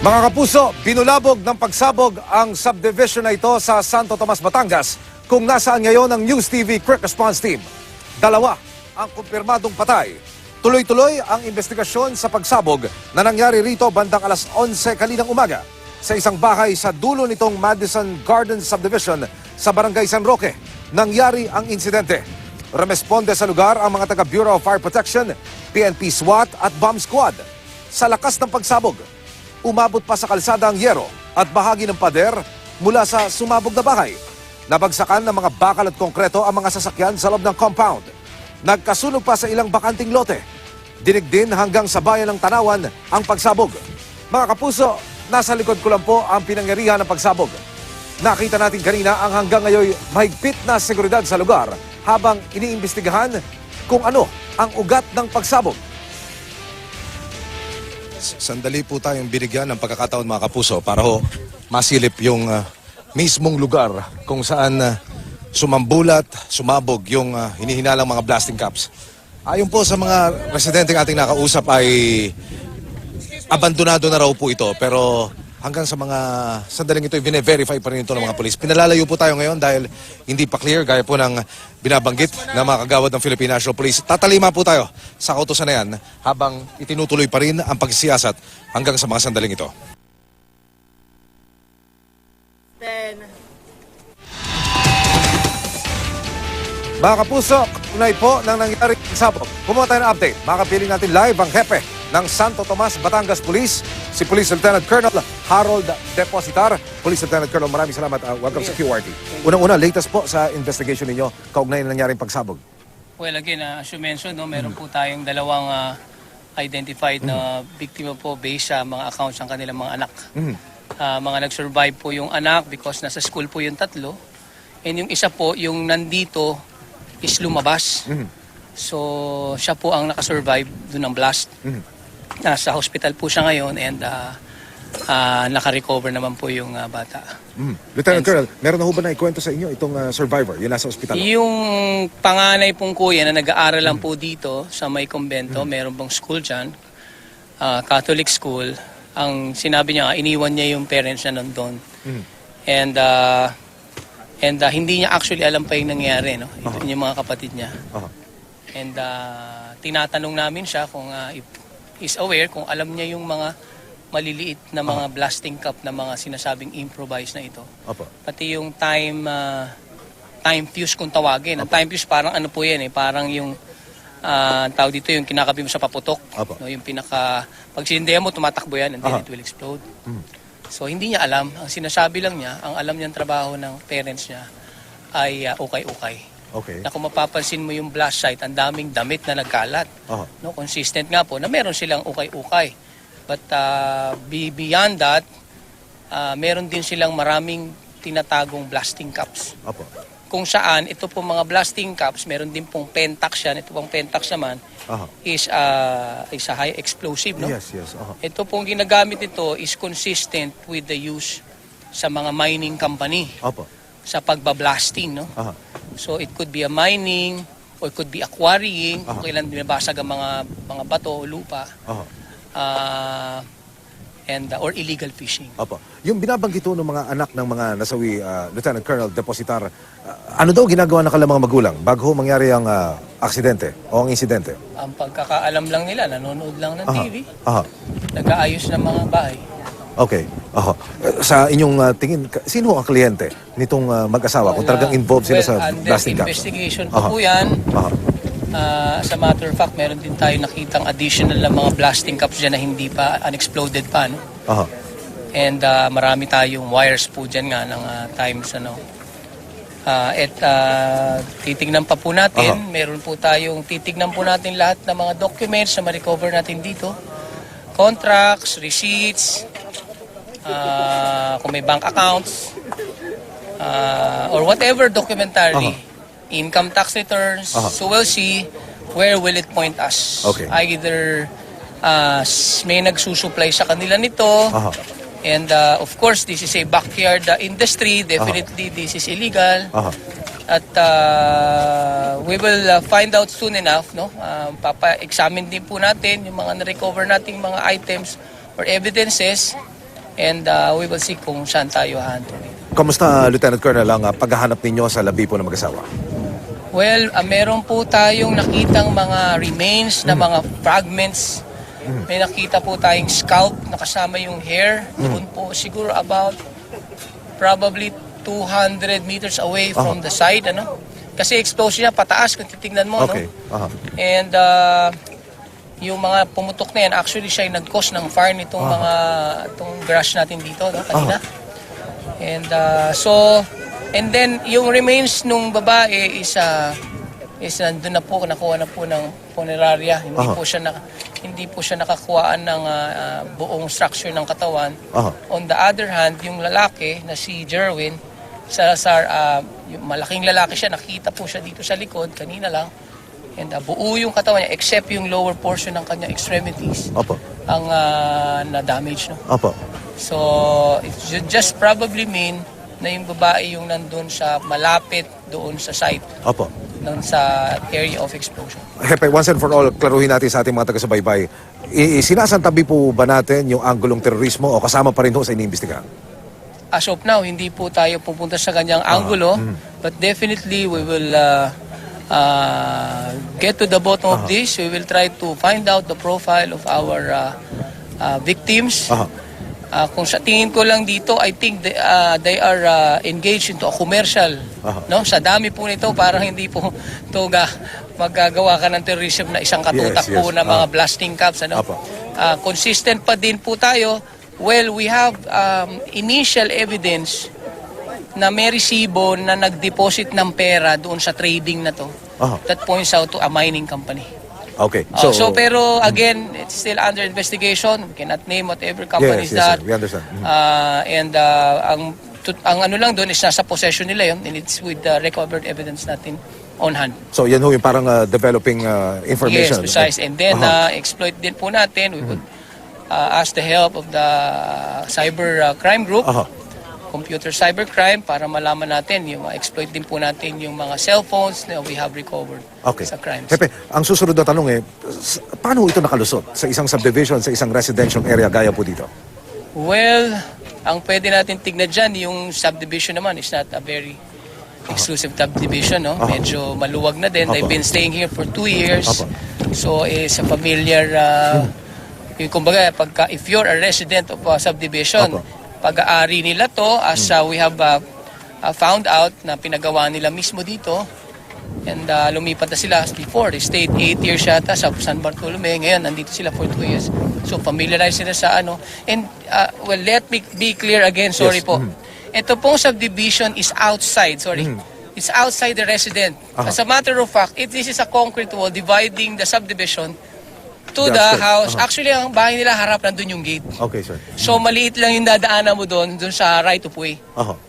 Mga kapuso, binulabog ng pagsabog ang subdivision na ito sa Santo Tomas, Batangas kung nasaan ngayon ang News TV Quick Response Team. Dalawa ang kumpirmadong patay. Tuloy-tuloy ang investigasyon sa pagsabog na nangyari rito bandang alas 11 kaninang umaga sa isang bahay sa dulo nitong Madison Garden Subdivision sa Barangay San Roque. Nangyari ang insidente. Remesponde sa lugar ang mga taga Bureau of Fire Protection, PNP SWAT at Bomb Squad. Sa lakas ng pagsabog, umabot pa sa kalsada ang yero at bahagi ng pader mula sa sumabog na bahay. Nabagsakan ng mga bakal at konkreto ang mga sasakyan sa loob ng compound. Nagkasunog pa sa ilang bakanting lote. Dinig din hanggang sa bayan ng Tanawan ang pagsabog. Mga kapuso, nasa likod ko lang po ang pinangyarihan ng pagsabog. Nakita natin kanina ang hanggang ngayon mahigpit na seguridad sa lugar habang iniimbestigahan kung ano ang ugat ng pagsabog. Sandali po tayong binigyan ng pagkakataon mga kapuso para ho masilip yung mismong lugar kung saan sumambulat, sumabog yung hinihinalang mga blasting caps. Ayon po sa mga residenteng ating nakausap ay abandonado na raw po ito pero hanggang sa mga sandaling ito, i-verify pa rin ito ng mga polis. Pinalalayo po tayo ngayon dahil hindi pa clear, gaya po ng binabanggit na mga kagawad ng Philippine National Police. Tatalima po tayo sa kautosan na yan habang itinutuloy pa rin ang pagsiyasat hanggang sa mga sandaling ito. Mga kapuso, tunay po nang nangyari sabog. Kumuha tayo ng update. Makapiling natin live ang hepe ng Santo Tomas, Batangas Police, si Police Lieutenant Colonel Harold Depositar. Police Lieutenant Colonel, maraming salamat. Welcome sa QRT. Unang-una, latest po sa investigation ninyo, kaugnay na nangyaring pagsabog. Well, again, as you mentioned, no, meron po tayong dalawang identified na biktima po based sa mga accounts ng kanilang mga anak. Mga nag-survive po yung anak because nasa school po yung tatlo. And yung isa po, yung nandito is lumabas. So, siya po ang nakasurvive doon ng blast. Nasa hospital po siya ngayon and naka-recover naman po yung bata. Lieutenant Colonel, meron na ho ba na ikwento sa inyo itong survivor, yung nasa ospital? Yung panganay pong kuya na nag-aaral lang po dito sa may kumbento, meron pong school dyan, Catholic school. Ang sinabi niya, iniwan niya yung parents niya nandun. And hindi niya actually alam pa yung nangyari, no? Ito yung mga kapatid niya. And tinatanong namin siya kung if is aware, kung alam niya yung mga maliliit na mga blasting cup na mga sinasabing improvised na ito. Pati yung time fuse kung tawagin. Ang time fuse parang ano po yan parang yung tawag dito yung kinakabit mo sa paputok. No, yung pag sinindihan mo, tumatakbo yan and then it will explode. So hindi niya alam. Ang sinasabi lang niya, ang alam niyang trabaho ng parents niya ay ukay-ukay. Na kung mapapansin mo yung blast site, ang daming damit na nagkalat. No, consistent nga po na meron silang ukay-ukay. But beyond that, meron din silang maraming tinatagong blasting caps. Kung saan, ito po mga blasting caps, meron din pong pentax yan. Ito pong pentax naman is a high explosive. No? Yes. Ito pong ginagamit ito is consistent with the use sa mga mining company. Sa pagbablasting. No? So it could be a mining or it could be a quarrying. Kung kailan binabasag ang mga bato o lupa. Or illegal fishing. Yung binabanggit ng mga anak ng mga nasawi, Lieutenant Colonel Depositar, ano daw ginagawa ng kanilang mga magulang bago mangyari ang aksidente o ang insidente? Ang pagkakaalam lang nila, nanonood lang ng TV. Nag-aayos ng mga bahay. Sa inyong tingin, sino ang kliyente nitong mag-asawa kung talagang involved sila sa blasting caps? Investigation po yan. As a matter of fact, meron din tayo nakitang additional na mga blasting caps dyan na hindi pa, unexploded pa. No? And marami tayong wires po dyan nga ng times. Titignan pa po natin. Meron po tayong titignan po natin lahat ng mga documents na ma-recover natin dito. Contracts, receipts, kung may bank accounts, or whatever documentary. Income tax returns, so we'll see where will it point us. Either may nagsusupply sa kanila nito, and of course, this is a backyard industry, definitely this is illegal. At we will find out soon enough, no? Papa-examine din po natin yung mga na-recover nating mga items or evidences And we will see kung saan tayo hahanto. Kamusta, Lieutenant Colonel, ang paghahanap ninyo sa labi po ng mag-asawa? Well, meron po tayong nakitang mga remains na mga fragments. May nakita po tayong scalp na kasama yung hair. Doon po siguro about probably 200 meters away from the side. Ano? Kasi explosion niya pataas kung titignan mo. Okay. No? And yung mga pumutok na yan, actually siya yung nag-cause ng fire nitong mga itong garage natin dito no, kanina. And and then yung remains nung babae is nandun na po, nakuha na po ng funeraria. Hindi po siya nakakuhaan ng buong structure ng katawan. On the other hand, yung lalaki na si Jerwin Salazar, yung malaking lalaki siya, nakita po siya dito sa likod kanina lang. And buo yung katawan niya except yung lower portion ng kanya extremities. Ang na-damage. No? So, it should just probably mean na yung babae yung nandun sa malapit doon sa site. Doon sa area of explosion. Hepe, once and for all, klaruhin natin sa ating mga taga-subaybay. Sinasantabi po ba natin yung anggulong terorismo o kasama pa rin ho sa iniimbestigahan? As of now, hindi po tayo pupunta sa kanyang angulo. But definitely, we will get to the bottom of this. We will try to find out the profile of our victims. Kung sa tingin ko lang dito, I think they are engaged into a commercial. No? Sa dami po nito, parang hindi po ito magagawa ka ng terrorism na isang katutak po na mga blasting caps. Ano? Consistent pa din po tayo. Well, we have initial evidence na may resibo na nag-deposit ng pera doon sa trading na to. That points out to a mining company. Okay. So pero again, it's still under investigation. We cannot name whatever company is that. Sir. We understand. And ang ano lang doon is nasa possession nila yun, and it's with the recovered evidence natin on hand. So yan ho yung parang developing information. Yes, precise. And then exploit din po natin. We would ask the help of the cyber crime group. Computer cybercrime para malaman natin, yung exploit din po natin yung mga cellphones na we have recovered sa crimes. Pepe, ang susunod na tanong paano ito nakalusot sa isang subdivision, sa isang residential area gaya po dito? Well, ang pwede natin tignan dyan, yung subdivision naman is not a very exclusive subdivision. No? Medyo maluwag na din. They've been staying here for 2 years. So, it's a familiar, kumbaga, if you're a resident of a subdivision, pag-aari nila to as we have found out na pinagawa nila mismo dito, and lumipat na sila before. They stayed 8 years yata sa San Bartolome. Ngayon, nandito sila for 2 years. So, familiarize sila sa ano. And, well, let me be clear again. Sorry po. Ito pong subdivision is outside. Sorry. It's outside the resident. As a matter of fact, this is a concrete wall dividing the subdivision to the house. Actually, ang bahay nila harap nandun yung gate. Okay, sir. So, maliit lang yung dadaanan mo doon sa right of way.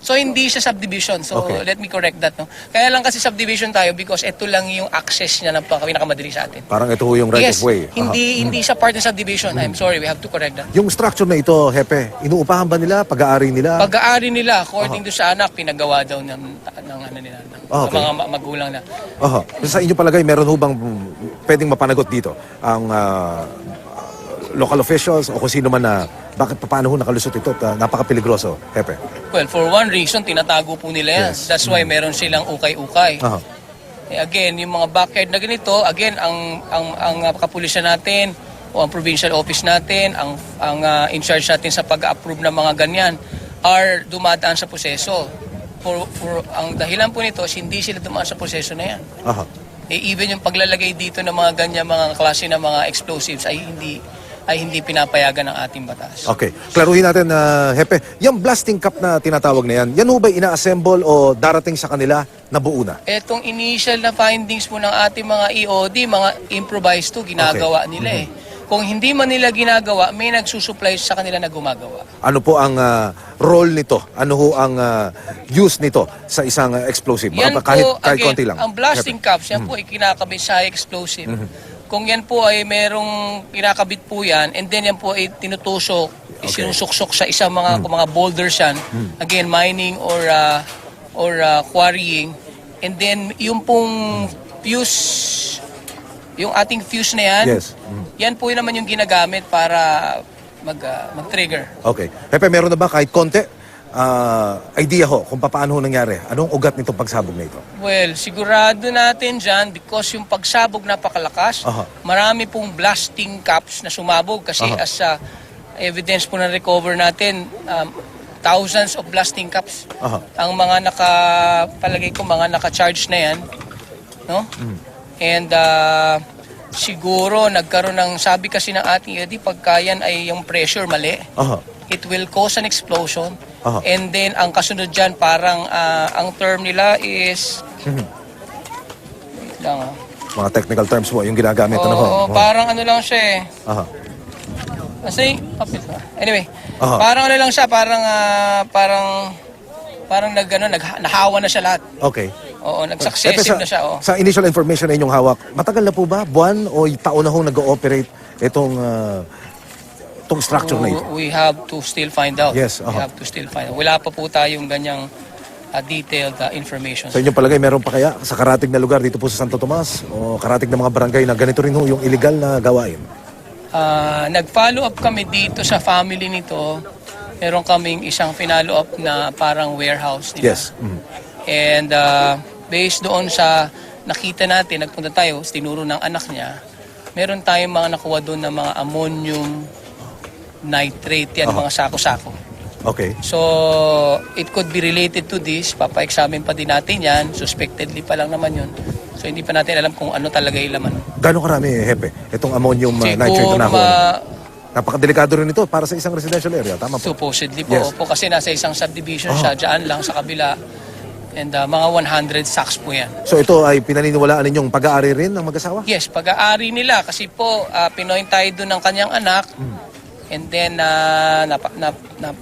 So, hindi siya subdivision. So, let me correct that. No? Kaya lang kasi subdivision tayo because ito lang yung access niya na pinakamadali sa atin. Parang ito yung right of way. Hindi siya part ng subdivision. I'm sorry, we have to correct that. Yung structure na ito, Hepe, inuupahan ba nila? Pag-aari nila? Pag-aari nila, according to sa anak, pinagawa daw ng ano nila, ng mga magulang na. Sa inyo palagay, meron ho bang pwedeng mapanagot dito? Ang local officials o kung sino man na paano ho nakalusot ito at napaka-peligroso, Hepe? Well, for one reason, tinatago po nila yan. That's why meron silang ukay-ukay. Again, yung mga backyard na ganito, again, ang kapulisan natin o ang provincial office natin, ang in charge natin sa pag-approve ng mga ganyan are dumadaan sa proseso. Ang dahilan po nito is hindi sila dumaan sa proseso na yan. Even yung paglalagay dito ng mga ganyan, mga klase ng mga explosives ay hindi pinapayagan ng ating batas. Okay. Klaruhin natin, Hepe, yung blasting cup na tinatawag na yan, yan ho ba ina-assemble o darating sa kanila na buo na? Etong initial na findings po ng ating mga EOD, mga improvised to, ginagawa nila Kung hindi man nila ginagawa, may nagsusupply sa kanila na gumagawa. Ano po ang role nito? Ano ho ang use nito sa isang explosive? Yan kahit po, again, konti lang. ang blasting cups, yan po ay kinakabit sa explosive. Kung yan po ay merong kinakabit po yan, and then yan po ay tinutusok, isinusuksok sa isang mga boulders yan, again, mining or quarrying, and then yung pong fuse, yung ating fuse na yan, yan po yun naman yung ginagamit para mag-trigger. Okay. Hepe, meron na ba kahit konti idea ho kung paano ho nangyari? Anong ugat nitong pagsabog na ito? Well, sigurado natin dyan because yung pagsabog napakalakas, Aha. marami pong blasting caps na sumabog kasi Aha. as evidence po na recover natin, thousands of blasting caps. Aha. Ang mga palagay ko, mga naka-charge na yan. No? And siguro nagkaroon ng, sabi kasi ng ating ED, pagka yan ay yung pressure mali, Aha. it will cause an explosion. Aha. And then, ang kasunod dyan, parang ang term nila is... Wait lang Mga technical terms po yung ginagamit. Ano ho? Oo, parang ano lang siya eh. Aha. Kasi, kapit ba? Anyway, Aha. parang ano lang siya, parang nahawa na siya lahat. Okay. Oo, Hepe, nag-successive na siya. Oo. sa initial information na inyong hawak, matagal na po ba? Buwan o taon na ho nag-ooperate itong structure na ito? We have to still find out. Yes, We have to still find out. Wala pa po tayong ganyang detailed information. Sa inyong palagay, meron pa kaya sa karatig na lugar dito po sa Santo Tomas o karatig na mga barangay na ganito rin ho yung illegal na gawain? Nag-follow up kami dito sa family nito. Meron kaming isang finalo up na parang warehouse nila. Yes. And based doon sa nakita natin, nagpunta tayo, tinuro ng anak niya, meron tayong mga nakuha doon na mga ammonium nitrate, yan, mga sako-sako. Okay. So, it could be related to this. Papa-examine pa din natin yan. Suspectedly pa lang naman yun. So, hindi pa natin alam kung ano talaga yung laman. Gano'ng karami, Hepe, itong ammonium nitrate na nakuha? Napakadelikado rin ito para sa isang residential area. Tama po? Supposedly po. Yes. Opo, kasi nasa isang subdivision siya, dyan lang sa kabila. And mga 100 sacks po yan. So ito ay pinaniniwalaan ninyong pag-aari rin ng mag-asawa? Yes, pag-aari nila. Kasi po, pinoint tayo doon ng kanyang anak. And then,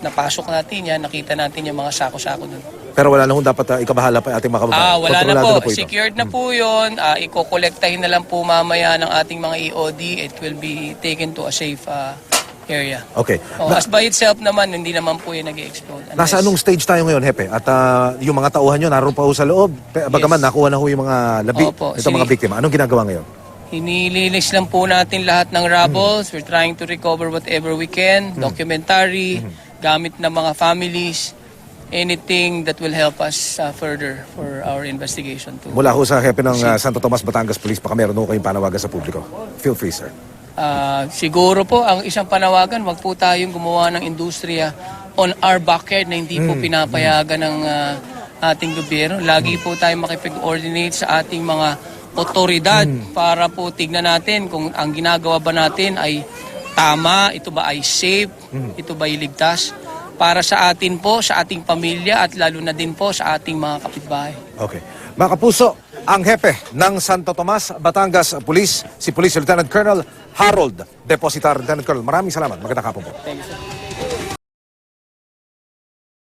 napasok natin yan. Nakita natin yung mga sako-sako doon. Pero wala na ho dapat ikabahala pa ating mga kababayan. Wala na Kontrolado po. ito. Secured na po yun. Iko-collectahin na lang po mamaya ng ating mga EOD. It will be taken to a safe area. Okay. As by itself naman, hindi naman po yun nag-explode. Nasa anong stage tayo ngayon, Hepe? At yung mga tauhan nyo, naroon pa ho sa loob. Bagaman, nakuha na ho yung mga labi, Opo, itong mga biktima. Anong ginagawa ngayon? Inilinis lang po natin lahat ng rubbles. We're trying to recover whatever we can. Documentary, gamit ng mga families. Anything that will help us further for our investigation too. Mula ho sa Hepe ng Santo Tomas, Batangas Police, baka meron ho kayong panawagan sa publiko. Feel free, sir. Siguro po, ang isang panawagan, wag po tayong gumawa ng industriya on our backyard na hindi po pinapayagan ng ating gobyerno. Lagi po tayong makipag-coordinate sa ating mga otoridad para po tignan natin kung ang ginagawa ba natin ay tama, ito ba ay safe, ito ba ay ligtas para sa atin po, sa ating pamilya at lalo na din po sa ating mga kapitbahay. Okay. Mga kapuso, ang Hepe ng Santo Tomas, Batangas Police, si Police Lieutenant Colonel Harold Depositar. Lieutenant Colonel, maraming salamat. Magandang hapon po. Thank you, sir.